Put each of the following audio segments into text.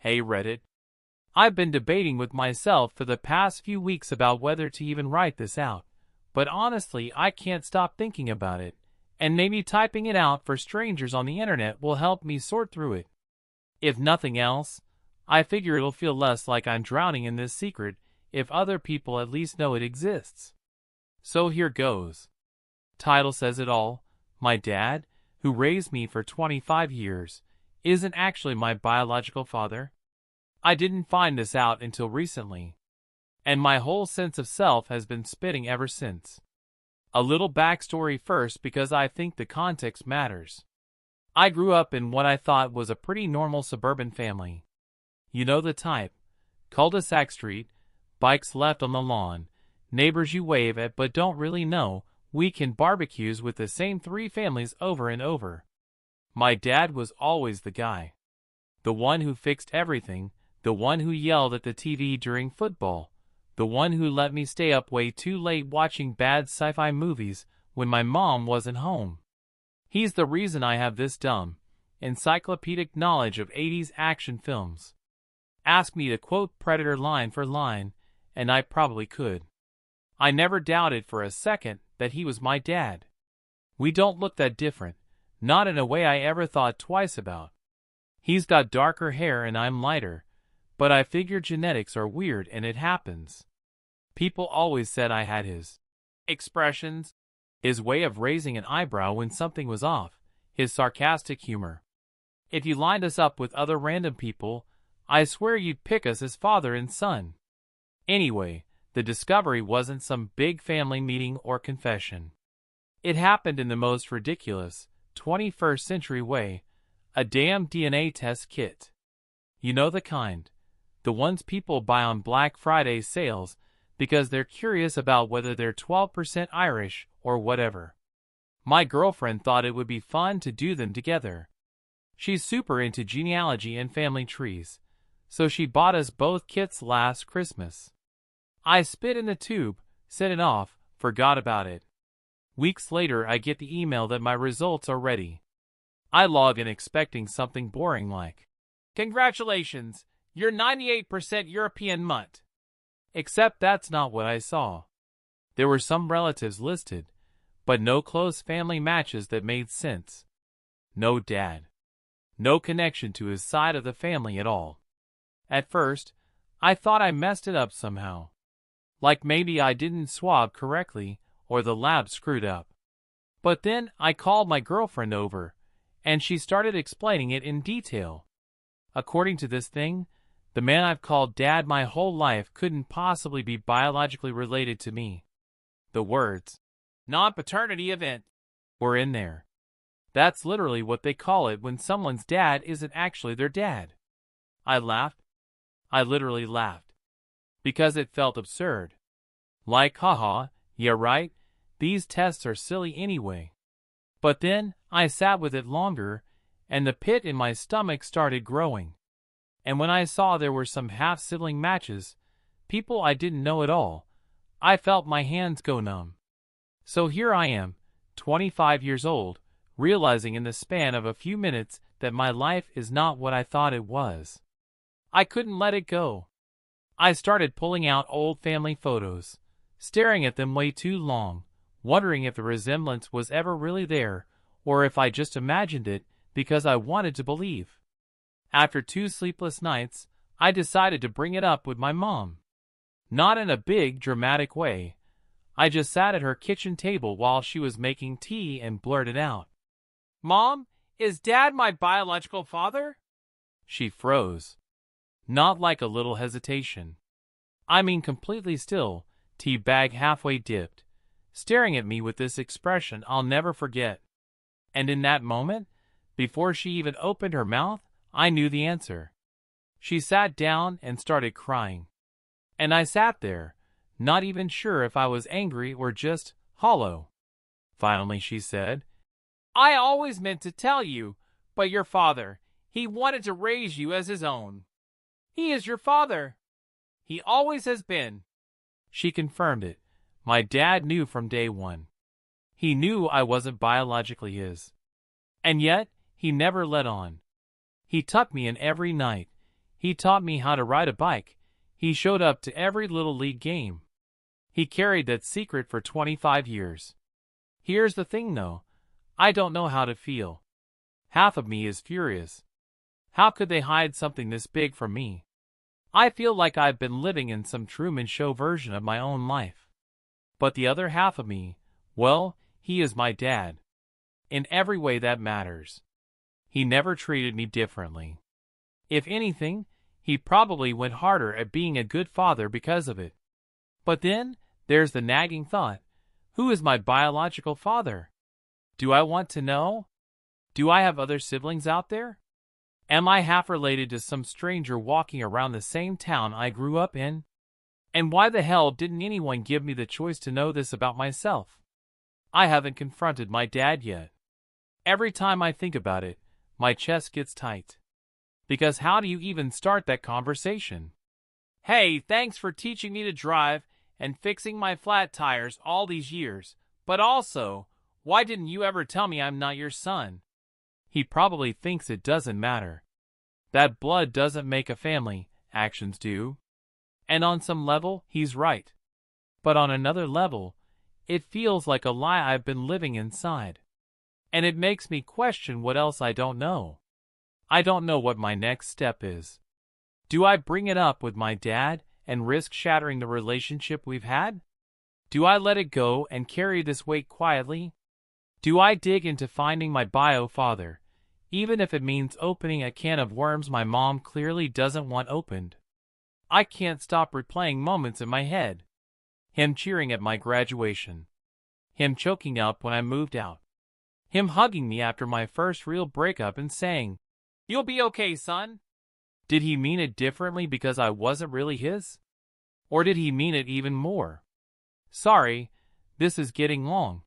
Hey Reddit. I've been debating with myself for the past few weeks about whether to even write this out, but honestly I can't stop thinking about it, and maybe typing it out for strangers on the internet will help me sort through it. If nothing else, I figure it'll feel less like I'm drowning in this secret if other people at least know it exists. So here goes. Title says it all. My dad, who raised me for 25 years, isn't actually my biological father. I didn't find this out until recently, and my whole sense of self has been spinning ever since. A little backstory first because I think the context matters. I grew up in what I thought was a pretty normal suburban family. You know the type. Cul-de-sac street, bikes left on the lawn, neighbors you wave at but don't really know, weekend barbecues with the same three families over and over. My dad was always the guy. The one who fixed everything, the one who yelled at the TV during football, the one who let me stay up way too late watching bad sci-fi movies when my mom wasn't home. He's the reason I have this dumb, encyclopedic knowledge of 80s action films. Ask me to quote Predator line for line, and I probably could. I never doubted for a second that he was my dad. We don't look that different, not in a way I ever thought twice about. He's got darker hair and I'm lighter, but I figure genetics are weird and it happens. People always said I had his expressions, his way of raising an eyebrow when something was off, his sarcastic humor. If you lined us up with other random people, I swear you'd pick us as father and son. Anyway, the discovery wasn't some big family meeting or confession. It happened in the most ridiculous, 21st century way, a damn DNA test kit. You know the kind. The ones people buy on Black Friday sales because they're curious about whether they're 12% Irish or whatever. My girlfriend thought it would be fun to do them together. She's super into genealogy and family trees, so she bought us both kits last Christmas. I spit in the tube, sent it off, forgot about it. Weeks later I get the email that my results are ready. I log in expecting something boring like, "Congratulations, you're 98% European mutt." Except that's not what I saw. There were some relatives listed, but no close family matches that made sense. No dad. No connection to his side of the family at all. At first, I thought I messed it up somehow. Like maybe I didn't swab correctly, or the lab screwed up. But then I called my girlfriend over, and she started explaining it in detail. According to this thing, the man I've called Dad my whole life couldn't possibly be biologically related to me. The words, "non-paternity event," were in there. That's literally what they call it when someone's dad isn't actually their dad. I laughed. I literally laughed. Because it felt absurd. Like, haha, yeah right, these tests are silly anyway. But then, I sat with it longer, and the pit in my stomach started growing. And when I saw there were some half-sibling matches, people I didn't know at all, I felt my hands go numb. So here I am, 25 years old, realizing in the span of a few minutes that my life is not what I thought it was. I couldn't let it go. I started pulling out old family photos, staring at them way too long, wondering if the resemblance was ever really there, or if I just imagined it because I wanted to believe. After 2 sleepless nights, I decided to bring it up with my mom. Not in a big, dramatic way. I just sat at her kitchen table while she was making tea and blurted out, "Mom, is Dad my biological father?" She froze. Not like a little hesitation. I mean completely still, tea bag halfway dipped, staring at me with this expression I'll never forget. And in that moment, before she even opened her mouth, I knew the answer. She sat down and started crying. And I sat there, not even sure if I was angry or just hollow. Finally she said, "I always meant to tell you, but your father, he wanted to raise you as his own. He is your father. He always has been." She confirmed it. My dad knew from day one. He knew I wasn't biologically his. And yet, he never let on. He tucked me in every night, He taught me how to ride a bike. He showed up to every little league game. He carried that secret for 25 years. Here's the thing though, I don't know how to feel. Half of me is furious. How could they hide something this big from me? I feel like I've been living in some Truman Show version of my own life. But the other half of me, well, he is my dad. In every way that matters. He never treated me differently. If anything, he probably went harder at being a good father because of it. But then, there's the nagging thought, who is my biological father? Do I want to know? Do I have other siblings out there? Am I half related to some stranger walking around the same town I grew up in? And why the hell didn't anyone give me the choice to know this about myself? I haven't confronted my dad yet. Every time I think about it, my chest gets tight. Because how do you even start that conversation? Hey, thanks for teaching me to drive and fixing my flat tires all these years, but also, why didn't you ever tell me I'm not your son? He probably thinks it doesn't matter. That blood doesn't make a family, actions do. And on some level, he's right. But on another level, it feels like a lie I've been living inside. And it makes me question what else I don't know. I don't know what my next step is. Do I bring it up with my dad and risk shattering the relationship we've had? Do I let it go and carry this weight quietly? Do I dig into finding my bio father, even if it means opening a can of worms my mom clearly doesn't want opened? I can't stop replaying moments in my head. Him cheering at my graduation. Him choking up when I moved out. Him hugging me after my first real breakup and saying, "You'll be okay, son." Did he mean it differently because I wasn't really his? Or did he mean it even more? Sorry, this is getting long.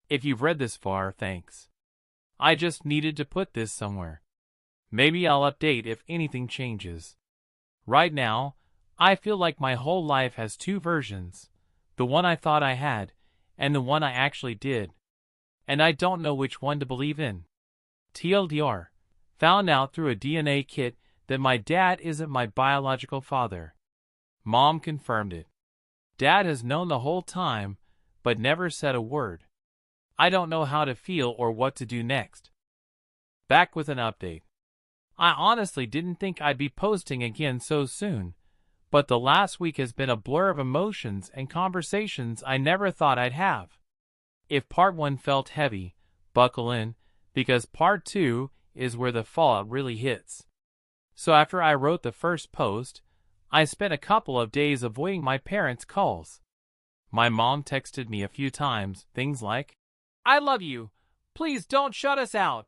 If you've read this far, thanks. I just needed to put this somewhere. Maybe I'll update if anything changes. Right now, I feel like my whole life has two versions, the one I thought I had, and the one I actually did. And I don't know which one to believe in. TLDR, found out through a DNA kit that my dad isn't my biological father. Mom confirmed it. Dad has known the whole time, but never said a word. I don't know how to feel or what to do next. Back with an update. I honestly didn't think I'd be posting again so soon, but the last week has been a blur of emotions and conversations I never thought I'd have. If part 1 felt heavy, buckle in, because part 2 is where the fallout really hits. So after I wrote the first post, I spent a couple of days avoiding my parents' calls. My mom texted me a few times, things like, "I love you. Please don't shut us out."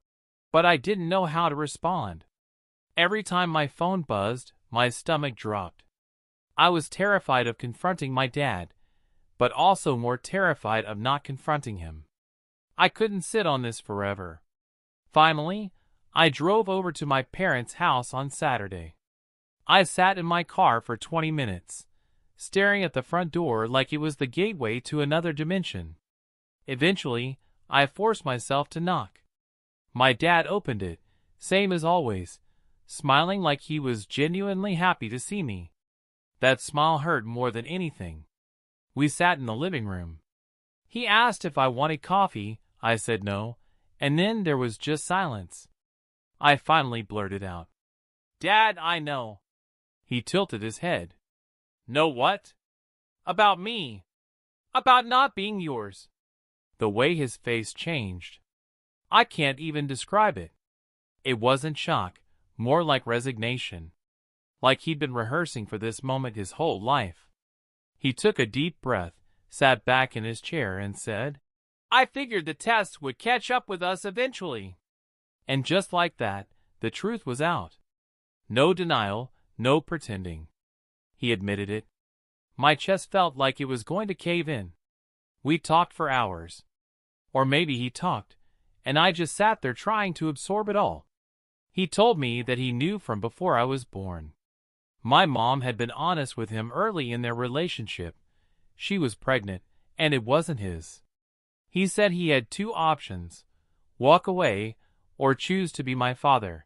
But I didn't know how to respond. Every time my phone buzzed, my stomach dropped. I was terrified of confronting my dad, but also more terrified of not confronting him. I couldn't sit on this forever. Finally, I drove over to my parents' house on Saturday. I sat in my car for 20 minutes, staring at the front door like it was the gateway to another dimension. Eventually, I forced myself to knock. My dad opened it, same as always, smiling like he was genuinely happy to see me. That smile hurt more than anything. We sat in the living room. He asked if I wanted coffee. I said no, and then there was just silence. I finally blurted out, "Dad, I know." He tilted his head. "Know what?" "About me. About not being yours." The way his face changed. I can't even describe it. It wasn't shock, more like resignation. Like he'd been rehearsing for this moment his whole life. He took a deep breath, sat back in his chair and said, "I figured the test would catch up with us eventually." And just like that, the truth was out. No denial, no pretending. He admitted it. My chest felt like it was going to cave in. We talked for hours. Or maybe he talked, and I just sat there trying to absorb it all. He told me that he knew from before I was born. My mom had been honest with him early in their relationship. She was pregnant, and it wasn't his. He said he had two options: walk away or choose to be my father.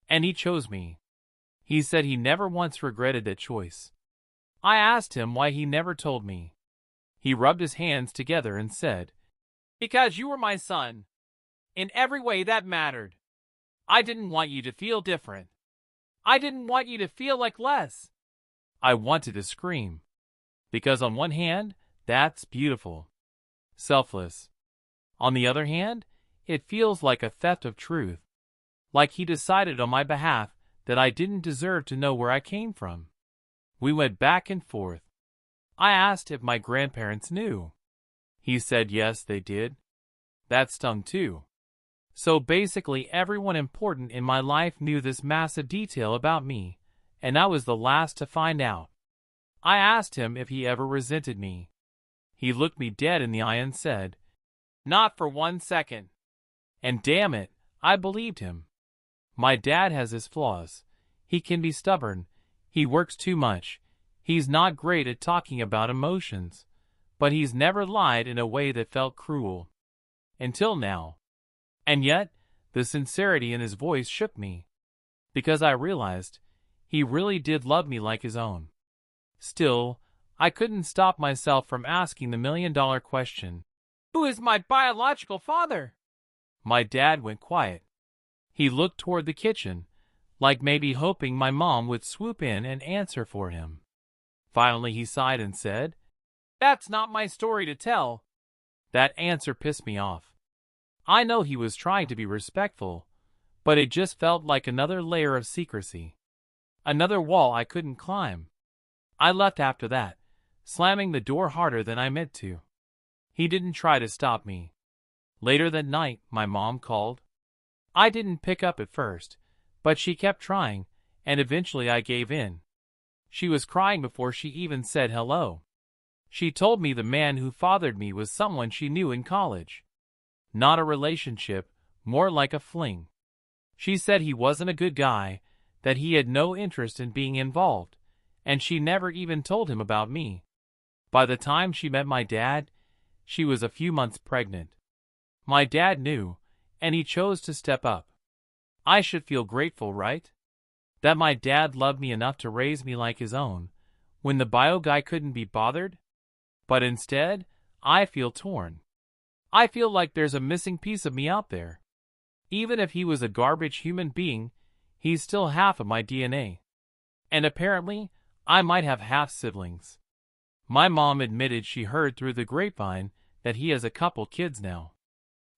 And he chose me. He said he never once regretted that choice. I asked him why he never told me. He rubbed his hands together and said, "Because you were my son. In every way that mattered. I didn't want you to feel different. I didn't want you to feel like less." I wanted to scream. Because on one hand, that's beautiful. Selfless. On the other hand, it feels like a theft of truth. Like he decided on my behalf that I didn't deserve to know where I came from. We went back and forth. I asked if my grandparents knew. He said yes, they did. That stung too. So basically everyone important in my life knew this massive detail about me, and I was the last to find out. I asked him if he ever resented me. He looked me dead in the eye and said, "Not for 1 second." And damn it, I believed him. My dad has his flaws. He can be stubborn. He works too much. He's not great at talking about emotions. But he's never lied in a way that felt cruel. Until now. And yet, the sincerity in his voice shook me. Because I realized he really did love me like his own. Still, I couldn't stop myself from asking the million-dollar question. Who is my biological father? My dad went quiet. He looked toward the kitchen, like maybe hoping my mom would swoop in and answer for him. Finally he sighed and said, "That's not my story to tell." That answer pissed me off. I know he was trying to be respectful, but it just felt like another layer of secrecy. Another wall I couldn't climb. I left after that, slamming the door harder than I meant to. He didn't try to stop me. Later that night, my mom called. I didn't pick up at first, but she kept trying, and eventually I gave in. She was crying before she even said hello. She told me the man who fathered me was someone she knew in college. Not a relationship, more like a fling. She said he wasn't a good guy, that he had no interest in being involved, and she never even told him about me. By the time she met my dad, she was a few months pregnant. My dad knew, and he chose to step up. I should feel grateful, right? That my dad loved me enough to raise me like his own, when the bio guy couldn't be bothered? But instead, I feel torn. I feel like there's a missing piece of me out there. Even if he was a garbage human being, he's still half of my DNA. And apparently, I might have half-siblings. My mom admitted she heard through the grapevine that he has a couple kids now.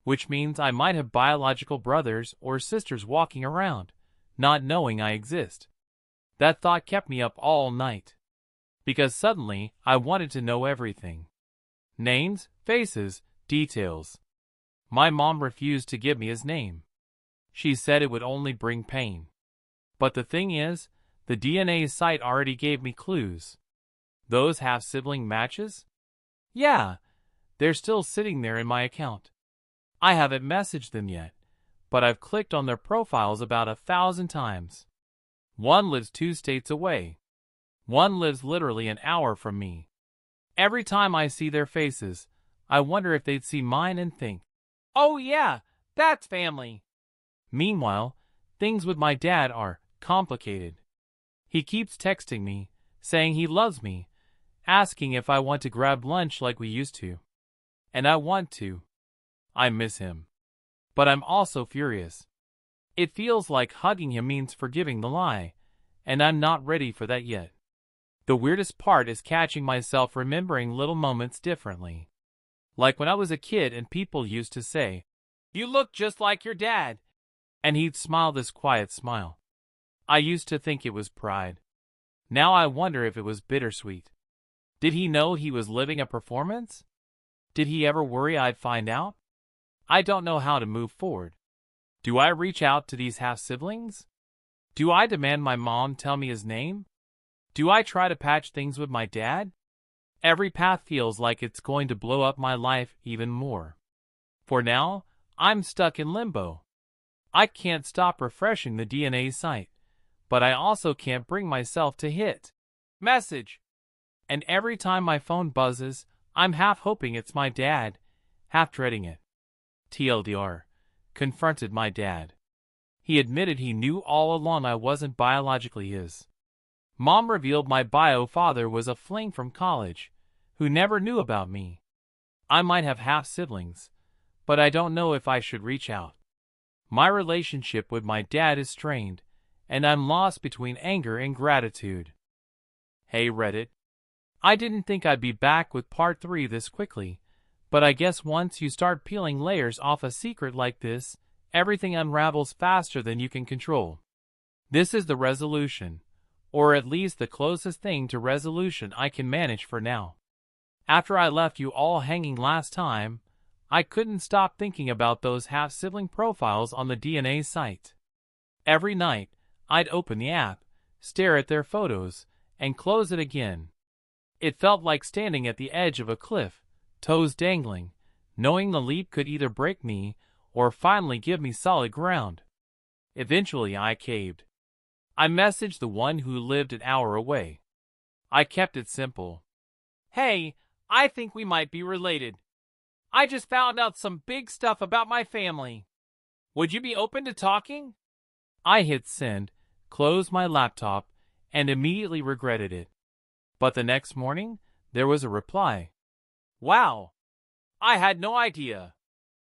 Which means I might have biological brothers or sisters walking around, not knowing I exist. That thought kept me up all night. Because suddenly, I wanted to know everything. Names, faces, details. My mom refused to give me his name. She said it would only bring pain. But the thing is, the DNA site already gave me clues. Those half-sibling matches? Yeah, they're still sitting there in my account. I haven't messaged them yet, but I've clicked on their profiles about 1,000 times. One lives 2 states away. One lives literally an hour from me. Every time I see their faces, I wonder if they'd see mine and think, "Oh yeah, that's family." Meanwhile, things with my dad are complicated. He keeps texting me, saying he loves me, asking if I want to grab lunch like we used to. And I want to. I miss him. But I'm also furious. It feels like hugging him means forgiving the lie, and I'm not ready for that yet. The weirdest part is catching myself remembering little moments differently. Like when I was a kid and people used to say, "You look just like your dad," and he'd smile this quiet smile. I used to think it was pride. Now I wonder if it was bittersweet. Did he know he was living a performance? Did he ever worry I'd find out? I don't know how to move forward. Do I reach out to these half-siblings? Do I demand my mom tell me his name? Do I try to patch things with my dad? Every path feels like it's going to blow up my life even more. For now, I'm stuck in limbo. I can't stop refreshing the DNA site, but I also can't bring myself to hit message. And every time my phone buzzes, I'm half hoping it's my dad, half dreading it. TLDR, confronted my dad. He admitted he knew all along I wasn't biologically his. Mom revealed my bio father was a fling from college, who never knew about me. I might have half-siblings, but I don't know if I should reach out. My relationship with my dad is strained, and I'm lost between anger and gratitude. Hey Reddit. I didn't think I'd be back with part 3 this quickly, but I guess once you start peeling layers off a secret like this, everything unravels faster than you can control. This is the resolution, or at least the closest thing to resolution I can manage for now. After I left you all hanging last time, I couldn't stop thinking about those half-sibling profiles on the DNA site. Every night, I'd open the app, stare at their photos, and close it again. It felt like standing at the edge of a cliff, toes dangling, knowing the leap could either break me or finally give me solid ground. Eventually I caved. I messaged the one who lived an hour away. I kept it simple. Hey, I think we might be related. I just found out some big stuff about my family. Would you be open to talking? I hit send, closed my laptop, and immediately regretted it. But the next morning, there was a reply. Wow. I had no idea.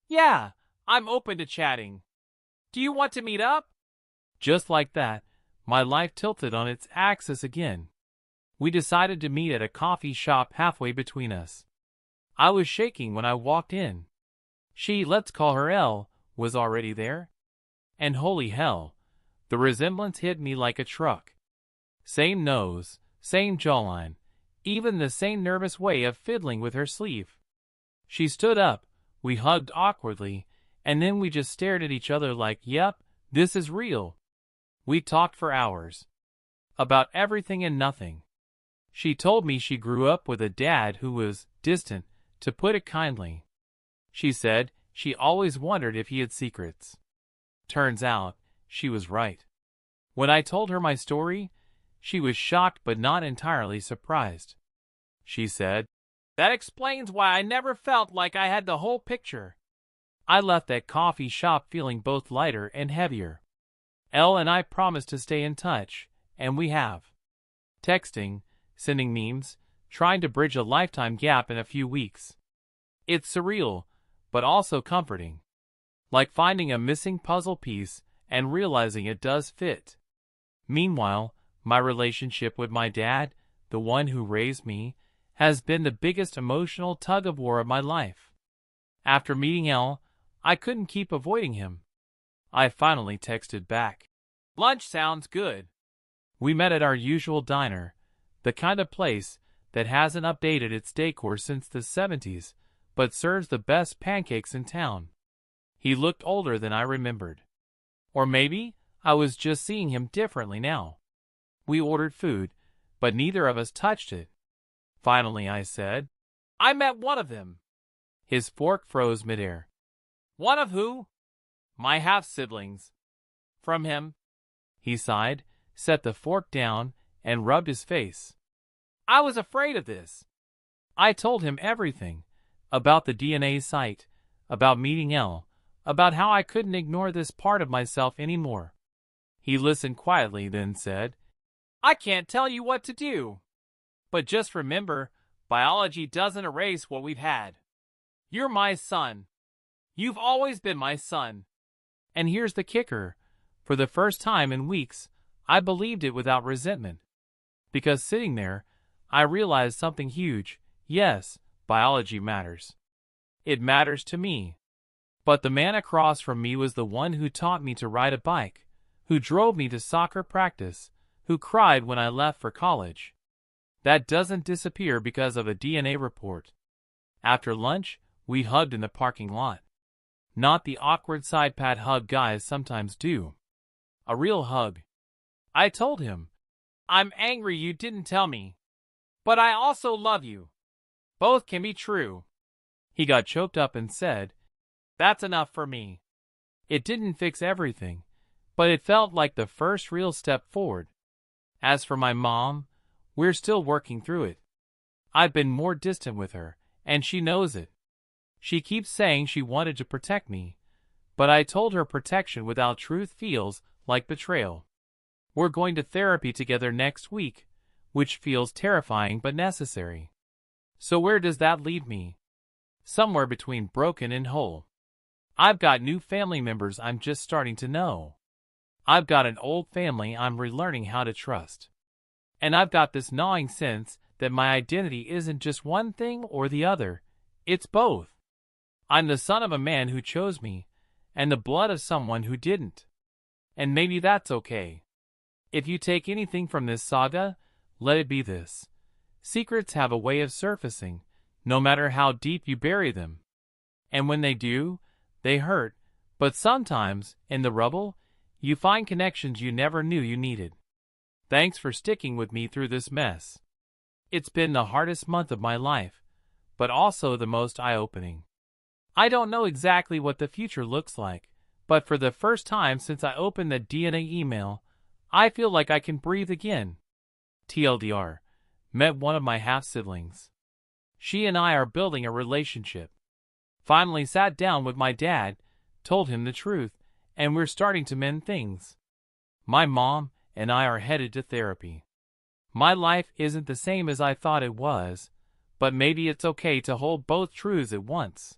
Yeah, I'm open to chatting. Do you want to meet up? Just like that, my life tilted on its axis again. We decided to meet at a coffee shop halfway between us. I was shaking when I walked in. She, let's call her Elle, was already there. And holy hell, the resemblance hit me like a truck. Same nose, same jawline, even the same nervous way of fiddling with her sleeve. She stood up, we hugged awkwardly, and then we just stared at each other like, yep, this is real. We talked for hours. About everything and nothing. She told me she grew up with a dad who was distant, to put it kindly. She said she always wondered if he had secrets. Turns out, she was right. When I told her my story, she was shocked but not entirely surprised. She said, "That explains why I never felt like I had the whole picture." I left that coffee shop feeling both lighter and heavier. Elle and I promised to stay in touch, and we have. Texting, sending memes, trying to bridge a lifetime gap in a few weeks. It's surreal, but also comforting. Like finding a missing puzzle piece and realizing it does fit. Meanwhile, my relationship with my dad, the one who raised me, has been the biggest emotional tug-of-war of my life. After meeting Elle, I couldn't keep avoiding him. I finally texted back. "Lunch sounds good." We met at our usual diner, the kind of place that hasn't updated its decor since the 70s, but serves the best pancakes in town. He looked older than I remembered. Or maybe I was just seeing him differently now. We ordered food, but neither of us touched it. Finally I said, "I met one of them." His fork froze midair. "One of who?" "My half-siblings." "From him." He sighed, set the fork down, and rubbed his face. "I was afraid of this." I told him everything. About the DNA site, about meeting Elle, about how I couldn't ignore this part of myself anymore. He listened quietly, then said, "I can't tell you what to do. But just remember, biology doesn't erase what we've had. You're my son. You've always been my son." And here's the kicker. For the first time in weeks, I believed it without resentment. Because sitting there, I realized something huge. Yes, biology matters. It matters to me. But the man across from me was the one who taught me to ride a bike, who drove me to soccer practice, who cried when I left for college. That doesn't disappear because of a DNA report. After lunch, we hugged in the parking lot. Not the awkward side pat hug guys sometimes do. A real hug. I told him, "I'm angry you didn't tell me. But I also love you. Both can be true." He got choked up and said, "That's enough for me." It didn't fix everything, but it felt like the first real step forward. As for my mom, we're still working through it. I've been more distant with her, and she knows it. She keeps saying she wanted to protect me, But I told her protection without truth feels like betrayal. We're going to therapy together next week, which feels terrifying but necessary. So where does that leave me? Somewhere between broken and whole. I've got new family members I'm just starting to know. I've got an old family I'm relearning how to trust. And I've got this gnawing sense that my identity isn't just one thing or the other, it's both. I'm the son of a man who chose me, and the blood of someone who didn't. And maybe that's okay. If you take anything from this saga, let it be this. Secrets have a way of surfacing, no matter how deep you bury them. And when they do, they hurt, but sometimes, in the rubble, you find connections you never knew you needed. Thanks for sticking with me through this mess. It's been the hardest month of my life, but also the most eye-opening. I don't know exactly what the future looks like, but for the first time since I opened the DNA email, I feel like I can breathe again. TLDR, met one of my half-siblings. She and I are building a relationship. Finally sat down with my dad, told him the truth, and we're starting to mend things. My mom and I are headed to therapy. My life isn't the same as I thought it was, but maybe it's okay to hold both truths at once.